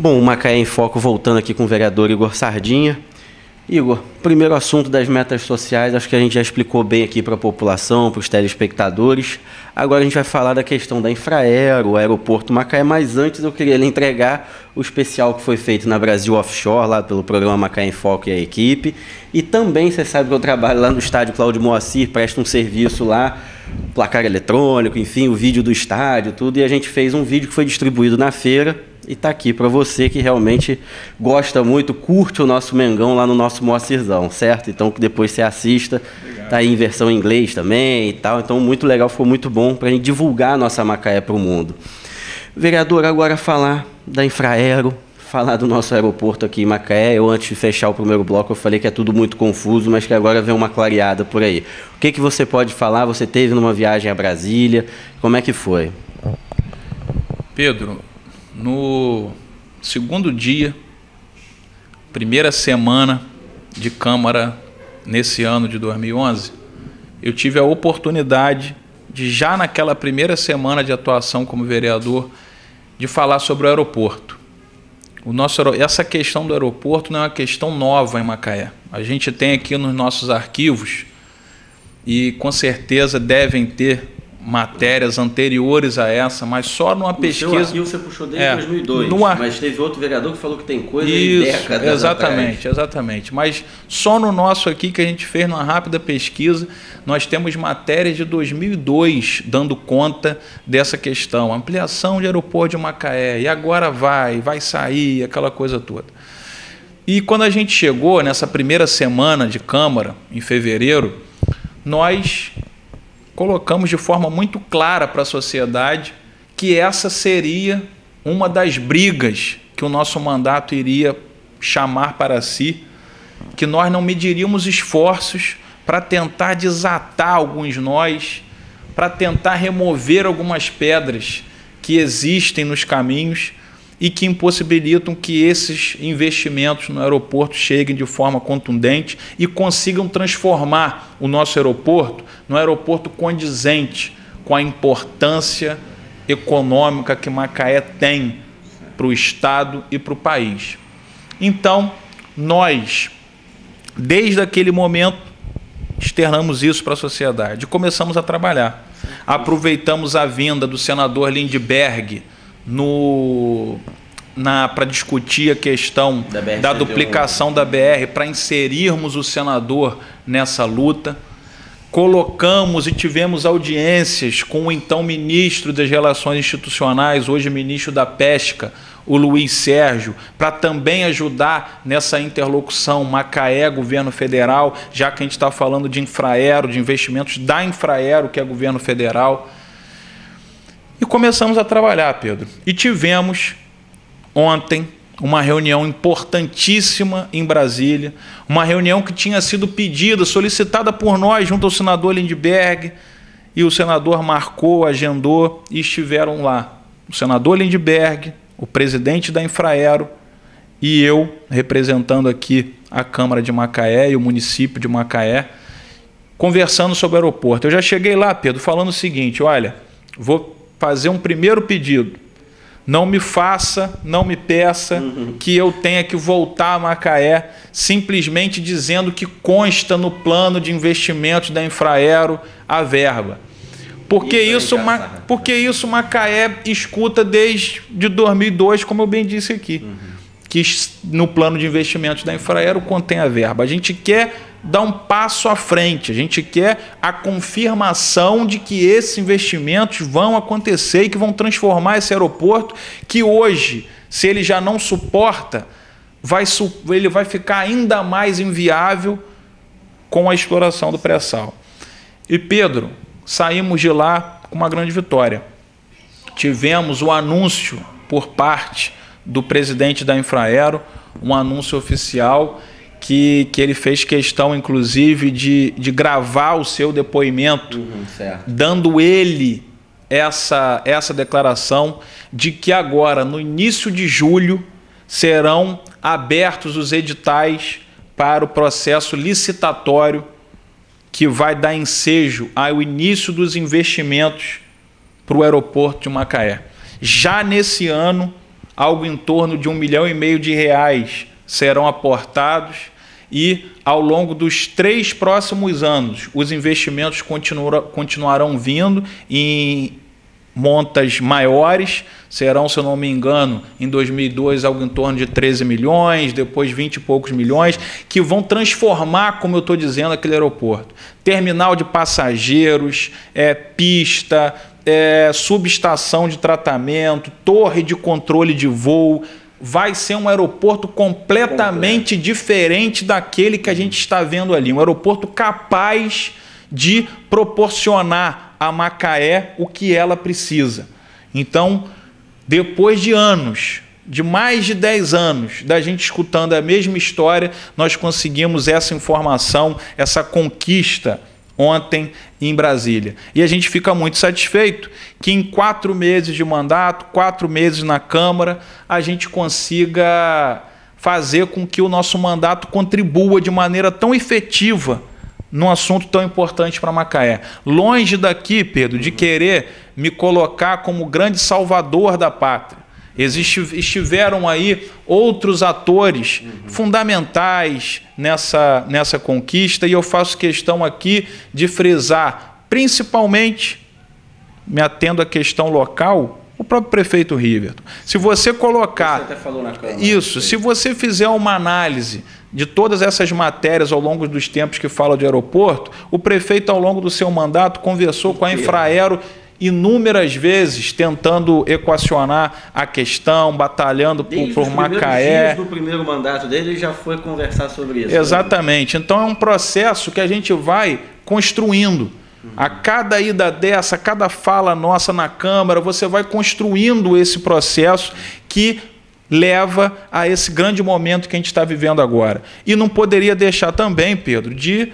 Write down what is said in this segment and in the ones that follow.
Bom, o Macaé em Foco voltando aqui com o vereador Igor Sardinha. Igor, primeiro assunto das metas sociais, acho que a gente já explicou bem aqui para a população, para os telespectadores. Agora a gente vai falar da questão da Infraero, o aeroporto Macaé, mas antes eu queria lhe entregar o especial que foi feito na Brasil Offshore, lá pelo programa Macaé em Foco e a equipe. E também, você sabe que eu trabalho lá no estádio Cláudio Moacir, presto um serviço lá, placar eletrônico, enfim, o vídeo do estádio, tudo. E a gente fez um vídeo que foi distribuído na feira. E tá aqui para você que realmente gosta muito, curte o nosso Mengão lá no nosso Moacirzão, certo? Então que depois você assista, tá aí em versão em inglês também e tal. Então muito legal, ficou muito bom para a gente divulgar a nossa Macaé para o mundo. Vereador, agora falar da Infraero, falar do nosso aeroporto aqui em Macaé. Eu, antes de fechar o primeiro bloco, eu falei que é tudo muito confuso, mas que agora vem uma clareada por aí. O que que você pode falar? Você teve numa viagem a Brasília, como é que foi? Pedro, no segundo dia, primeira semana de Câmara nesse ano de 2011, eu tive a oportunidade de, já naquela primeira semana de atuação como vereador, de falar sobre o aeroporto. Essa questão do aeroporto não é uma questão nova em Macaé. A gente tem aqui nos nossos arquivos, e com certeza devem ter matérias anteriores a essa, mas só numa pesquisa... O seu arquivo você puxou desde 2002, mas teve outro vereador que falou que tem coisa em décadas exatamente, atrás. Exatamente. Mas só no nosso aqui, que a gente fez numa rápida pesquisa, nós temos matérias de 2002 dando conta dessa questão. Ampliação de aeroporto de Macaé, e agora vai sair, aquela coisa toda. E quando a gente chegou nessa primeira semana de Câmara, em fevereiro, nós colocamos de forma muito clara para a sociedade que essa seria uma das brigas que o nosso mandato iria chamar para si, que nós não mediríamos esforços para tentar desatar alguns nós, para tentar remover algumas pedras que existem nos caminhos e que impossibilitam que esses investimentos no aeroporto cheguem de forma contundente e consigam transformar o nosso aeroporto num aeroporto condizente com a importância econômica que Macaé tem para o Estado e para o país. Então, nós, desde aquele momento, externamos isso para a sociedade e começamos a trabalhar. Aproveitamos a vinda do senador Lindbergh para discutir a questão da duplicação da BR, para inserirmos o senador nessa luta. Colocamos e tivemos audiências com o então ministro das Relações Institucionais, hoje ministro da Pesca, o Luiz Sérgio, para também ajudar nessa interlocução Macaé-Governo Federal, já que a gente está falando de Infraero, de investimentos da Infraero, que é governo federal. E começamos a trabalhar, Pedro. E tivemos ontem uma reunião importantíssima em Brasília, uma reunião que tinha sido pedida, solicitada por nós junto ao senador Lindbergh, e o senador marcou, agendou e estiveram lá. O senador Lindbergh, o presidente da Infraero e eu, representando aqui a Câmara de Macaé e o município de Macaé, conversando sobre o aeroporto. Eu já cheguei lá, Pedro, falando o seguinte: olha, vou fazer um primeiro pedido. Não me peça que eu tenha que voltar a Macaé simplesmente dizendo que consta no plano de investimentos da Infraero a verba. Porque isso Macaé escuta desde 2002, como eu bem disse aqui, que no plano de investimentos da Infraero contém a verba. A gente quer dar um passo à frente, a gente quer a confirmação de que esses investimentos vão acontecer e que vão transformar esse aeroporto, que hoje, se ele já não suporta, ele vai ficar ainda mais inviável com a exploração do pré-sal. E, Pedro, saímos de lá com uma grande vitória. Tivemos o anúncio por parte do presidente da Infraero, um anúncio oficial que ele fez questão, inclusive, de gravar o seu depoimento, dando ele essa declaração de que agora, no início de julho, serão abertos os editais para o processo licitatório que vai dar ensejo ao início dos investimentos para o aeroporto de Macaé. Já nesse ano, algo em torno de R$ 1,5 milhão serão aportados e, ao longo dos 3 próximos anos, os investimentos continuarão vindo em montas maiores, serão, se eu não me engano, em 2002 algo em torno de 13 milhões, depois 20 e poucos milhões, que vão transformar, como eu estou dizendo, aquele aeroporto. Terminal de passageiros, pista, subestação de tratamento, torre de controle de voo. Vai ser um aeroporto completamente diferente daquele que a gente está vendo ali. Um aeroporto capaz de proporcionar a Macaé o que ela precisa. Então, depois de anos, de mais de 10 anos, da gente escutando a mesma história, nós conseguimos essa informação, essa conquista ontem em Brasília. E a gente fica muito satisfeito que em 4 meses de mandato, 4 meses na Câmara, a gente consiga fazer com que o nosso mandato contribua de maneira tão efetiva num assunto tão importante para Macaé. Longe daqui, Pedro, de querer me colocar como grande salvador da pátria. Estiveram aí outros atores fundamentais nessa conquista, e eu faço questão aqui de frisar, principalmente, me atendo à questão local, o próprio prefeito Riverton. Se você colocar... Você até falou na Câmara. Isso, se você fizer uma análise de todas essas matérias ao longo dos tempos que fala de aeroporto, o prefeito, ao longo do seu mandato, conversou com a Infraero inúmeras vezes, tentando equacionar a questão, batalhando por Macaé. Desde o primeiro mandato dele, ele já foi conversar sobre isso. Exatamente. Né? Então é um processo que a gente vai construindo. A cada ida dessa, a cada fala nossa na Câmara, você vai construindo esse processo que leva a esse grande momento que a gente está vivendo agora. E não poderia deixar também, Pedro, de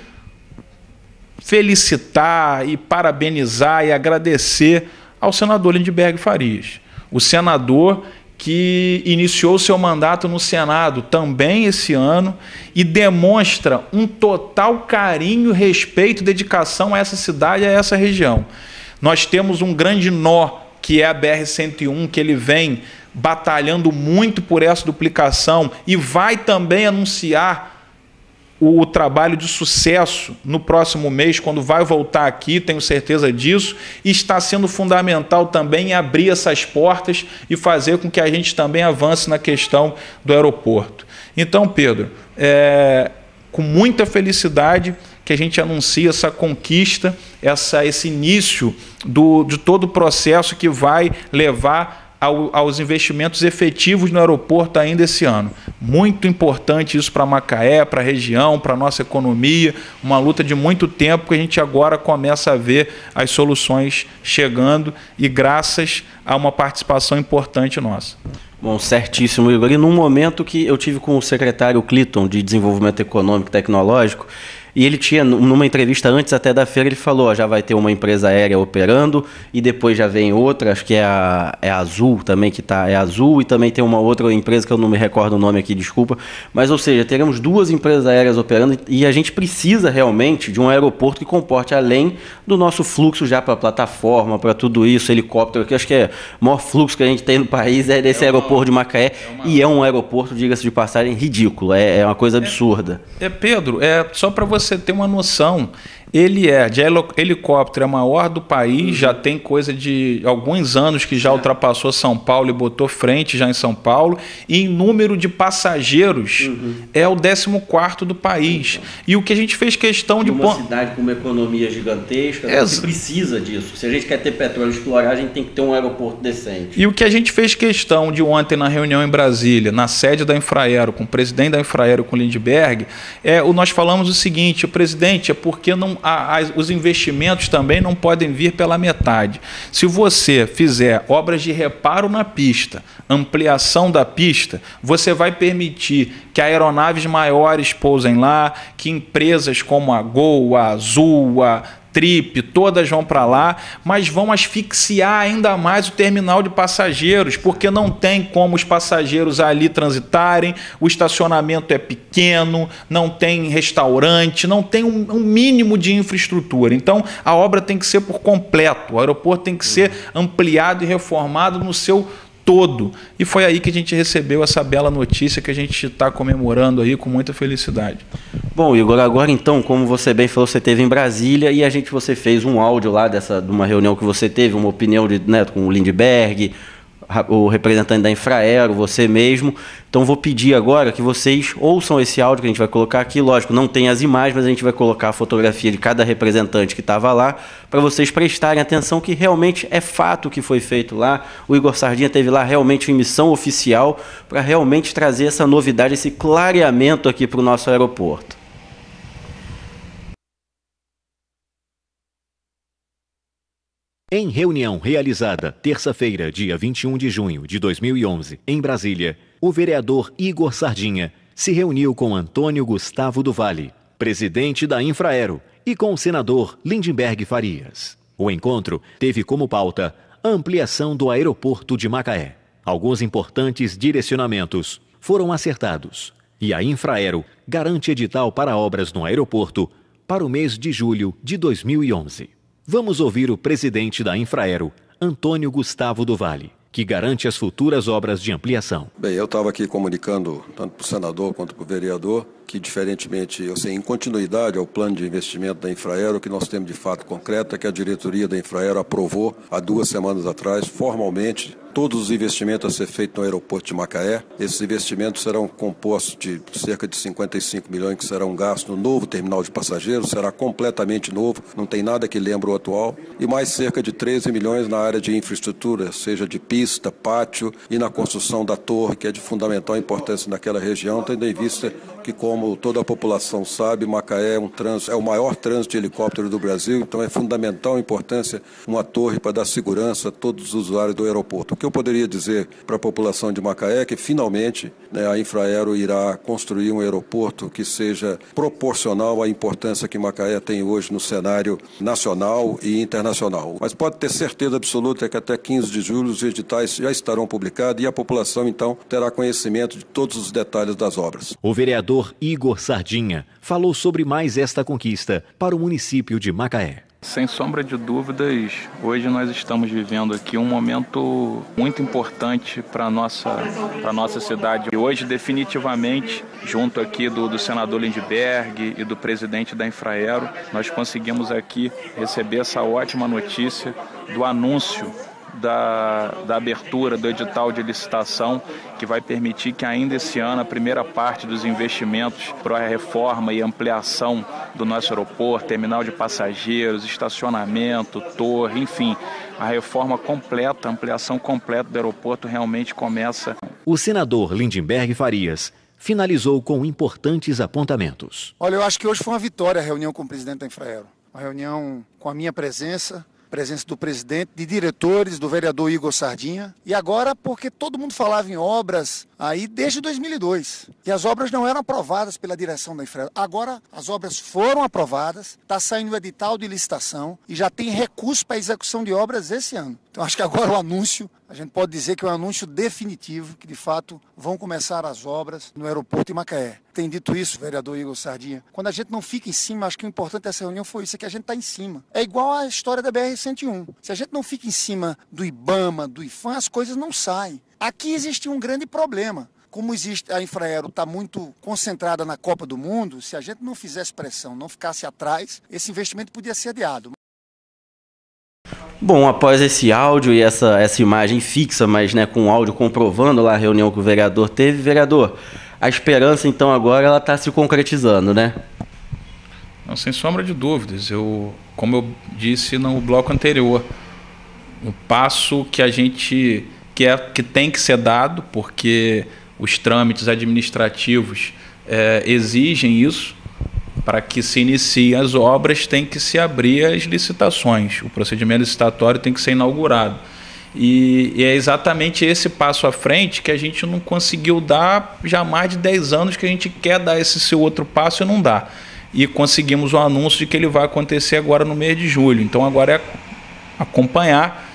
felicitar e parabenizar e agradecer ao senador Lindbergh Farias. O senador que iniciou seu mandato no Senado também esse ano e demonstra um total carinho, respeito e dedicação a essa cidade e a essa região. Nós temos um grande nó, que é a BR-101, que ele vem batalhando muito por essa duplicação e vai também anunciar o trabalho de sucesso no próximo mês, quando vai voltar aqui, tenho certeza disso, e está sendo fundamental também abrir essas portas e fazer com que a gente também avance na questão do aeroporto. Então, Pedro, com muita felicidade que a gente anuncia essa conquista, esse início de todo o processo que vai levar aos investimentos efetivos no aeroporto ainda esse ano. Muito importante isso para Macaé, para a região, para a nossa economia, uma luta de muito tempo que a gente agora começa a ver as soluções chegando e graças a uma participação importante nossa. Bom, certíssimo, Igor. E num momento que eu tive com o secretário Clinton de Desenvolvimento Econômico e Tecnológico, e ele tinha, numa entrevista antes até da feira, ele falou, já vai ter uma empresa aérea operando e depois já vem outra, acho que é a Azul também, é Azul, e também tem uma outra empresa que eu não me recordo o nome aqui, desculpa. Mas, ou seja, teremos 2 empresas aéreas operando e a gente precisa realmente de um aeroporto que comporte, além do nosso fluxo já para a plataforma, para tudo isso, helicóptero, que acho que é o maior fluxo que a gente tem no país é desse aeroporto de Macaé, e é um aeroporto, diga-se de passagem, ridículo, é uma coisa absurda. Pedro, só para você ter uma noção, ele de helicóptero é maior do país, já tem coisa de alguns anos que já ultrapassou São Paulo e botou frente já em São Paulo, e em número de passageiros é o 14º do país. E o que a gente fez questão de... Uma cidade com uma economia gigantesca, você precisa disso. Se a gente quer ter petróleo e explorar, a gente tem que ter um aeroporto decente. E o que a gente fez questão de ontem na reunião em Brasília, na sede da Infraero, com o presidente da Infraero, com o Lindbergh, nós falamos o seguinte, presidente, é porque os investimentos também não podem vir pela metade. Se você fizer obras de reparo na pista, ampliação da pista, você vai permitir que aeronaves maiores pousem lá, que empresas como a Gol, a Azul, a Trip, todas vão para lá, mas vão asfixiar ainda mais o terminal de passageiros, porque não tem como os passageiros ali transitarem, o estacionamento é pequeno, não tem restaurante, não tem um mínimo de infraestrutura. Então, a obra tem que ser por completo, o aeroporto tem que ser ampliado e reformado no seu todo. E foi aí que a gente recebeu essa bela notícia que a gente está comemorando aí com muita felicidade. Bom, Igor, agora então, como você bem falou, você esteve em Brasília e você fez um áudio lá de uma reunião que você teve, uma opinião com o Lindbergh, o representante da Infraero, você mesmo. Então vou pedir agora que vocês ouçam esse áudio que a gente vai colocar aqui. Lógico, não tem as imagens, mas a gente vai colocar a fotografia de cada representante que estava lá, para vocês prestarem atenção que realmente é fato o que foi feito lá. O Igor Sardinha teve lá realmente em missão oficial para realmente trazer essa novidade, esse clareamento aqui para o nosso aeroporto. Em reunião realizada terça-feira, dia 21 de junho de 2011, em Brasília, o vereador Igor Sardinha se reuniu com Antônio Gustavo do Vale, presidente da Infraero, e com o senador Lindbergh Farias. O encontro teve como pauta a ampliação do aeroporto de Macaé. Alguns importantes direcionamentos foram acertados e a Infraero garante edital para obras no aeroporto para o mês de julho de 2011. Vamos ouvir o presidente da Infraero, Antônio Gustavo do Vale, que garante as futuras obras de ampliação. Bem, eu estava aqui comunicando, tanto para o senador quanto para o vereador, que diferentemente, em continuidade ao plano de investimento da Infraero, o que nós temos de fato concreto é que a diretoria da Infraero aprovou há 2 semanas atrás, formalmente, todos os investimentos a ser feitos no aeroporto de Macaé. Esses investimentos serão compostos de cerca de 55 milhões que serão gastos no novo terminal de passageiros, será completamente novo, não tem nada que lembre o atual, e mais cerca de 13 milhões na área de infraestrutura, seja de pista, pátio e na construção da torre, que é de fundamental importância naquela região, tendo em vista que, como toda a população sabe, Macaé é o maior trânsito de helicóptero do Brasil, então é fundamental a importância uma torre para dar segurança a todos os usuários do aeroporto. O que eu poderia dizer para a população de Macaé é que, finalmente, a Infraero irá construir um aeroporto que seja proporcional à importância que Macaé tem hoje no cenário nacional e internacional. Mas pode ter certeza absoluta que até 15 de julho os editais já estarão publicados e a população, então, terá conhecimento de todos os detalhes das obras. O vereador Igor Sardinha falou sobre mais esta conquista para o município de Macaé. Sem sombra de dúvidas, hoje nós estamos vivendo aqui um momento muito importante para a nossa cidade. E hoje, definitivamente, junto aqui do senador Lindbergh e do presidente da Infraero, nós conseguimos aqui receber essa ótima notícia do anúncio da abertura do edital de licitação, que vai permitir que ainda esse ano a primeira parte dos investimentos para a reforma e ampliação do nosso aeroporto, terminal de passageiros, estacionamento, torre, enfim, a reforma completa, a ampliação completa do aeroporto realmente começa. O senador Lindbergh Farias finalizou com importantes apontamentos. Olha, eu acho que hoje foi uma vitória a reunião com o presidente da Infraero. Uma reunião com a minha presença do presidente, de diretores, do vereador Igor Sardinha. E agora, porque todo mundo falava em obras aí desde 2002. E as obras não eram aprovadas pela direção da Infraero. Agora, as obras foram aprovadas, está saindo o edital de licitação e já tem recurso para execução de obras esse ano. Então, acho que agora o anúncio, a gente pode dizer que é um anúncio definitivo, que de fato vão começar as obras no aeroporto de Macaé. Tem dito isso, vereador Igor Sardinha. Quando a gente não fica em cima, acho que o importante dessa reunião foi isso, é que a gente está em cima. É igual a história da BR-101. Se a gente não fica em cima do IBAMA, do IFAM, as coisas não saem. Aqui existe um grande problema. Como a Infraero está muito concentrada na Copa do Mundo, se a gente não fizesse pressão, não ficasse atrás, esse investimento podia ser adiado. Bom, após esse áudio e essa imagem fixa, mas com áudio comprovando lá a reunião que o vereador teve, vereador, a esperança então agora ela está se concretizando, né? Não, sem sombra de dúvidas. Como eu disse no bloco anterior, o passo que a gente que tem que ser dado, porque os trâmites administrativos exigem isso. Para que se iniciem as obras, tem que se abrir as licitações. O procedimento licitatório tem que ser inaugurado. E é exatamente esse passo à frente que a gente não conseguiu dar já há mais de 10 anos, que a gente quer dar esse seu outro passo e não dá. E conseguimos o anúncio de que ele vai acontecer agora no mês de julho. Então agora é acompanhar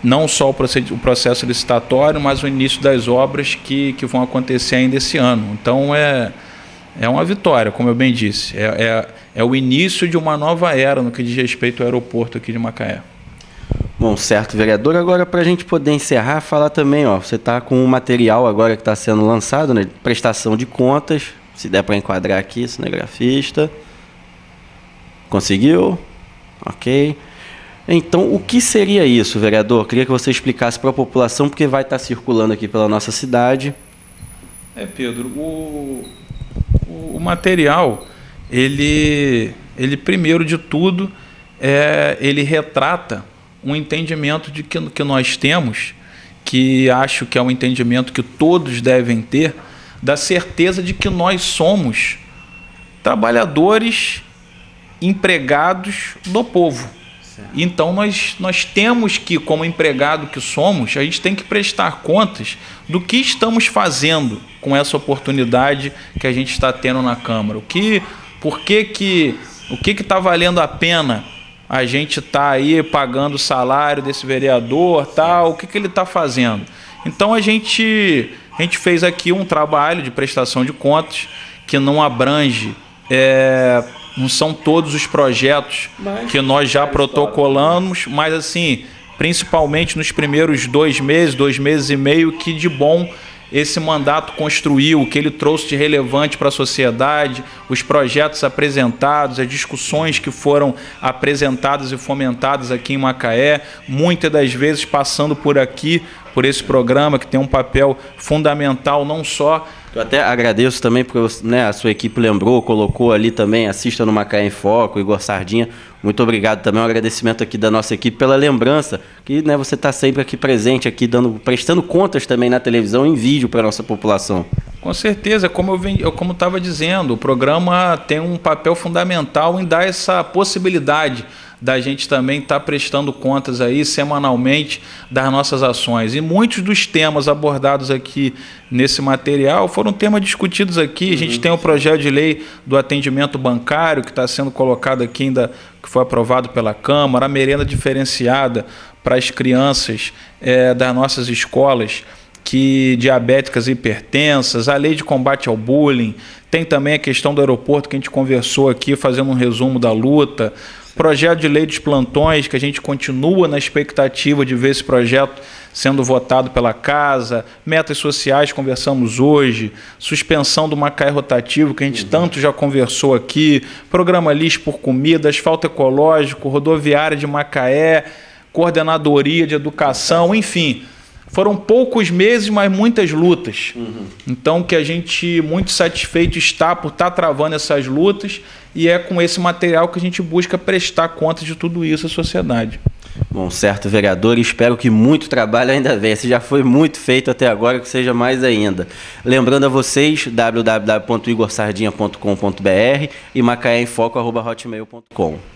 não só o processo licitatório, mas o início das obras que vão acontecer ainda esse ano. Então é uma vitória, como eu bem disse. É o início de uma nova era no que diz respeito ao aeroporto aqui de Macaé. Bom, certo, vereador. Agora, para a gente poder encerrar, falar também, ó, você está com um material agora que está sendo lançado, né, prestação de contas, se der para enquadrar aqui, cinegrafista. Conseguiu? Ok. Então, o que seria isso, vereador? Queria que você explicasse para a população, porque vai estar circulando aqui pela nossa cidade. Pedro, o material, ele primeiro de tudo, ele retrata um entendimento de que nós temos, que acho que é um entendimento que todos devem ter, da certeza de que nós somos trabalhadores empregados do povo. Certo. Então nós temos que, como empregado que somos, a gente tem que prestar contas do que estamos fazendo com essa oportunidade que a gente está tendo na Câmara. O que está valendo a pena a gente tá aí pagando o salário desse vereador, tal, o que ele está fazendo? Então a gente fez aqui um trabalho de prestação de contas que não abrange, não são todos os projetos que nós já protocolamos, mas assim, principalmente nos primeiros 2 meses e meio, que de bom esse mandato construiu, o que ele trouxe de relevante para a sociedade, os projetos apresentados, as discussões que foram apresentadas e fomentadas aqui em Macaé, muitas das vezes passando por aqui, por esse programa que tem um papel fundamental, não só... Eu até agradeço também porque, né, a sua equipe lembrou, colocou ali também, assista no Macaé em Foco, Igor Sardinha. Muito obrigado também, um agradecimento aqui da nossa equipe pela lembrança, que, né, você está sempre aqui presente, aqui prestando contas também na televisão, em vídeo para a nossa população. Com certeza, como eu estava dizendo, o programa tem um papel fundamental em dar essa possibilidade da gente também estar prestando contas aí semanalmente das nossas ações. E muitos dos temas abordados aqui nesse material foram temas discutidos aqui. A gente tem o projeto de lei do atendimento bancário, que está sendo colocado aqui ainda, que foi aprovado pela Câmara, a merenda diferenciada para as crianças das nossas escolas, diabéticas e hipertensas, a lei de combate ao bullying, tem também a questão do aeroporto que a gente conversou aqui, fazendo um resumo da luta, projeto de lei dos plantões, que a gente continua na expectativa de ver esse projeto sendo votado pela Casa, metas sociais, conversamos hoje, suspensão do Macaé rotativo, que a gente tanto já conversou aqui, programa Lixo por Comida, asfalto ecológico, rodoviária de Macaé, coordenadoria de educação, enfim... Foram poucos meses, mas muitas lutas. Então, que a gente muito satisfeito está por estar travando essas lutas, e é com esse material que a gente busca prestar contas de tudo isso à sociedade. Bom, certo, vereador, espero que muito trabalho ainda venha. Se já foi muito feito até agora, que seja mais ainda. Lembrando a vocês, www.igorsardinha.com.br e macaéemfoco@hotmail.com.